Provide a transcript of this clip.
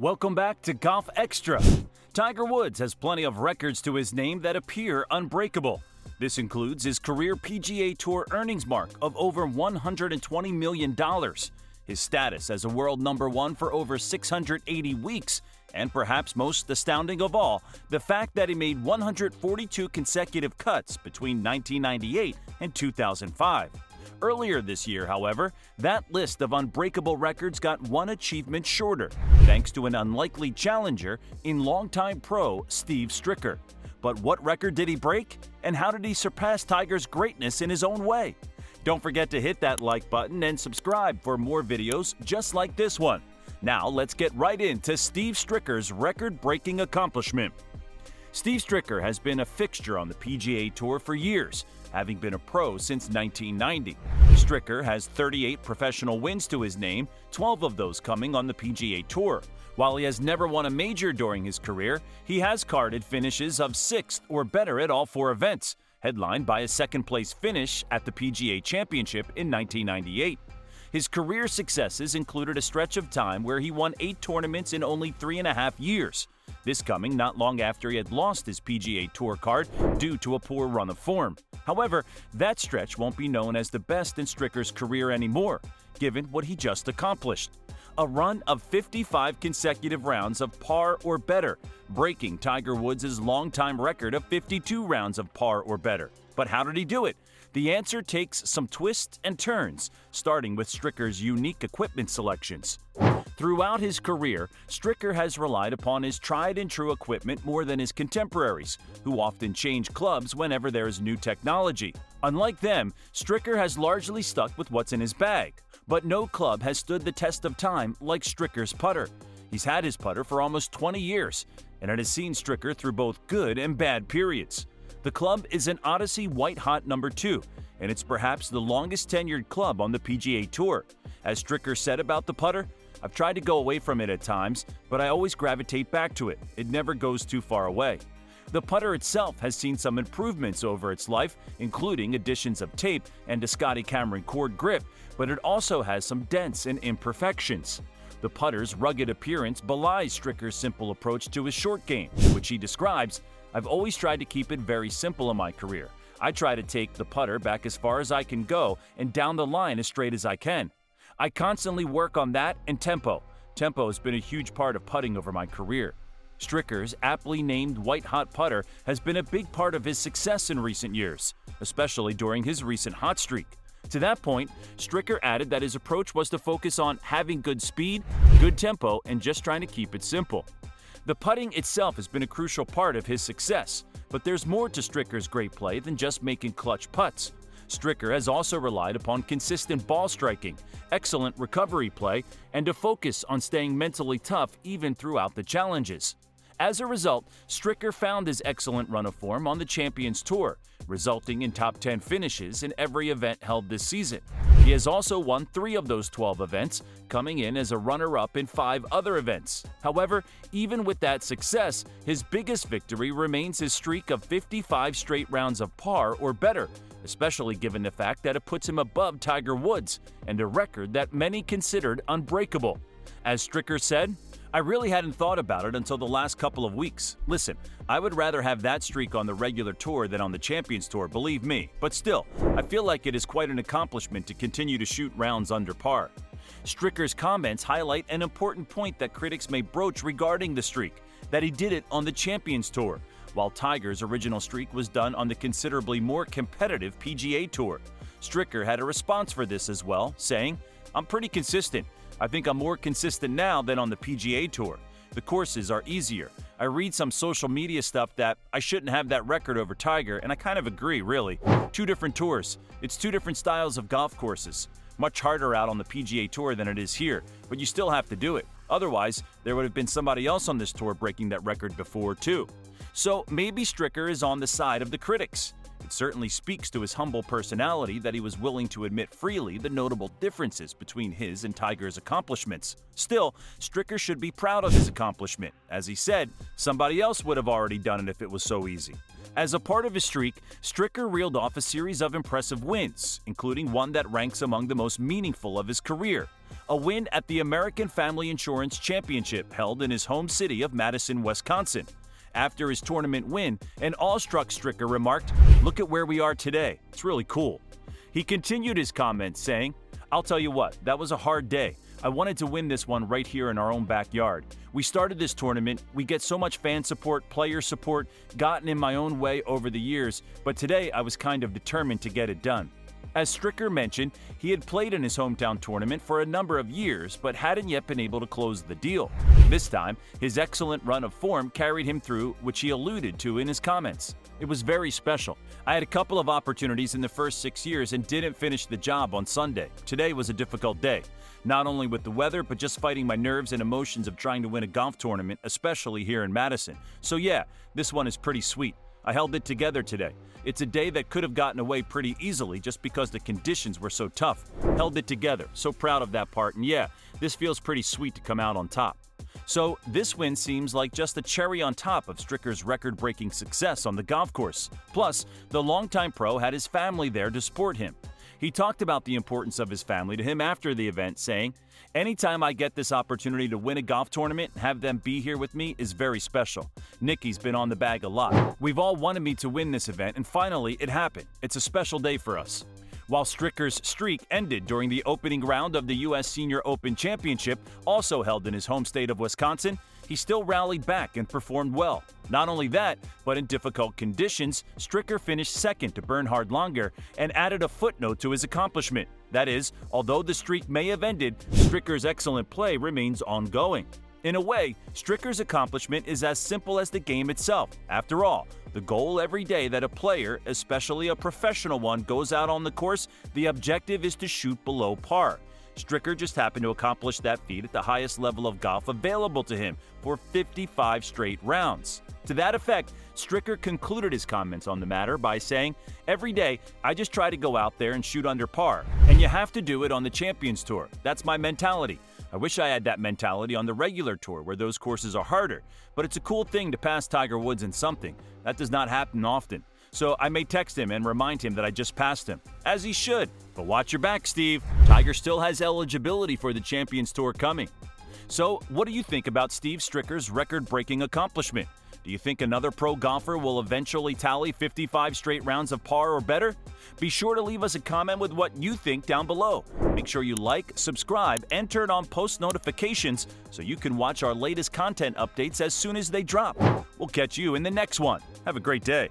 Welcome back to Golf Extra. Tiger Woods has plenty of records to his name that appear unbreakable. This includes his career PGA Tour earnings mark of over $120 million, his status as a world number one for over 680 weeks, and perhaps most astounding of all, the fact that he made 142 consecutive cuts between 1998 and 2005. Earlier this year, however, that list of unbreakable records got one achievement shorter, thanks to an unlikely challenger in longtime pro Steve Stricker. But what record did he break? And how did he surpass Tiger's greatness in his own way? Don't forget to hit that like button and subscribe for more videos just like this one. Now let's get right into Steve Stricker's record-breaking accomplishment. Steve Stricker has been a fixture on the PGA Tour for years, having been a pro since 1990. Stricker has 38 professional wins to his name, 12 of those coming on the PGA Tour. While he has never won a major during his career, he has carded finishes of 6th or better at all 4 events, headlined by a second-place finish at the PGA Championship in 1998. His career successes included a stretch of time where he won 8 tournaments in only 3.5 years, this coming not long after he had lost his PGA Tour card due to a poor run of form. However, that stretch won't be known as the best in Stricker's career anymore, given what he just accomplished. A run of 55 consecutive rounds of par or better, breaking Tiger Woods' longtime record of 52 rounds of par or better. But how did he do it? The answer takes some twists and turns, starting with Stricker's unique equipment selections. Throughout his career, Stricker has relied upon his tried-and-true equipment more than his contemporaries, who often change clubs whenever there is new technology. Unlike them, Stricker has largely stuck with what's in his bag. But no club has stood the test of time like Stricker's putter. He's had his putter for almost 20 years, and it has seen Stricker through both good and bad periods. The club is an Odyssey White Hot No. 2, and it's perhaps the longest-tenured club on the PGA Tour. As Stricker said about the putter, "I've tried to go away from it at times, but I always gravitate back to it. It never goes too far away." The putter itself has seen some improvements over its life, including additions of tape and a Scotty Cameron cord grip, but it also has some dents and imperfections. The putter's rugged appearance belies Stricker's simple approach to his short game, which he describes, "I've always tried to keep it very simple in my career. I try to take the putter back as far as I can go and down the line as straight as I can. I constantly work on that and tempo. Tempo has been a huge part of putting over my career." Stricker's aptly named White Hot putter has been a big part of his success in recent years, especially during his recent hot streak. To that point, Stricker added that his approach was to focus on having good speed, good tempo, and just trying to keep it simple. The putting itself has been a crucial part of his success, but there's more to Stricker's great play than just making clutch putts. Stricker has also relied upon consistent ball striking, excellent recovery play, and a focus on staying mentally tough even throughout the challenges. As a result, Stricker found his excellent run of form on the Champions Tour, resulting in top 10 finishes in every event held this season. He has also won 3 of those 12 events, coming in as a runner-up in 5 other events. However, even with that success, his biggest victory remains his streak of 55 straight rounds of par or better, especially given the fact that it puts him above Tiger Woods and a record that many considered unbreakable. As Stricker said, "I really hadn't thought about it until the last couple of weeks. Listen, I would rather have that streak on the regular tour than on the Champions Tour, believe me. But still, I feel like it is quite an accomplishment to continue to shoot rounds under par." Stricker's comments highlight an important point that critics may broach regarding the streak, that he did it on the Champions Tour, while Tiger's original streak was done on the considerably more competitive PGA Tour. Stricker had a response for this as well, saying, "I'm pretty consistent. I think I'm more consistent now than on the PGA Tour. The courses are easier. I read some social media stuff that I shouldn't have that record over Tiger, and I kind of agree, really. 2 different tours. It's 2 different styles of golf courses. Much harder out on the PGA Tour than it is here, but you still have to do it. Otherwise, there would have been somebody else on this tour breaking that record before, too." So maybe Stricker is on the side of the critics. It certainly speaks to his humble personality that he was willing to admit freely the notable differences between his and Tiger's accomplishments. Still, Stricker should be proud of his accomplishment. As he said, somebody else would have already done it if it was so easy. As a part of his streak, Stricker reeled off a series of impressive wins, including one that ranks among the most meaningful of his career. a win at the American Family Insurance Championship held in his home city of Madison, Wisconsin. After his tournament win, an awestruck Stricker remarked, "Look at where we are today. It's really cool." He continued his comments saying, "I'll tell you what, that was a hard day. I wanted to win this one right here in our own backyard. We started this tournament, we get so much fan support, player support, gotten in my own way over the years, but today I was kind of determined to get it done." As Stricker mentioned, he had played in his hometown tournament for a number of years, but hadn't yet been able to close the deal. This time, his excellent run of form carried him through, which he alluded to in his comments. "It was very special. I had a couple of opportunities in the first 6 years and didn't finish the job on Sunday. Today was a difficult day, not only with the weather, but just fighting my nerves and emotions of trying to win a golf tournament, especially here in Madison. So yeah, this one is pretty sweet. I held it together today. It's a day that could have gotten away pretty easily just because the conditions were so tough. Held it together. So proud of that part, and yeah, this feels pretty sweet to come out on top." So this win seems like just the cherry on top of Stricker's record-breaking success on the golf course. Plus, the longtime pro had his family there to support him. He talked about the importance of his family to him after the event, saying, "Anytime I get this opportunity to win a golf tournament and have them be here with me is very special. Nikki's been on the bag a lot. We've all wanted me to win this event, and finally it happened. It's a special day for us." While Stricker's streak ended during the opening round of the U.S. Senior Open Championship, also held in his home state of Wisconsin, he still rallied back and performed well. Not only that, but in difficult conditions, Stricker finished second to Bernhard Langer and added a footnote to his accomplishment. That is, although the streak may have ended, Stricker's excellent play remains ongoing. In a way, Stricker's accomplishment is as simple as the game itself. After all, the goal every day that a player, especially a professional one, goes out on the course, the objective is to shoot below par. Stricker just happened to accomplish that feat at the highest level of golf available to him for 55 straight rounds. To that effect, Stricker concluded his comments on the matter by saying, "Every day, I just try to go out there and shoot under par, and you have to do it on the Champions Tour. That's my mentality. I wish I had that mentality on the regular tour where those courses are harder, but it's a cool thing to pass Tiger Woods in something. That does not happen often. So I may text him and remind him that I just passed him, as he should. But watch your back, Steve. Tiger still has eligibility for the Champions Tour coming." So what do you think about Steve Stricker's record-breaking accomplishment? Do you think another pro golfer will eventually tally 55 straight rounds of par or better? Be sure to leave us a comment with what you think down below. Make sure you like, subscribe, and turn on post notifications so you can watch our latest content updates as soon as they drop. We'll catch you in the next one. Have a great day.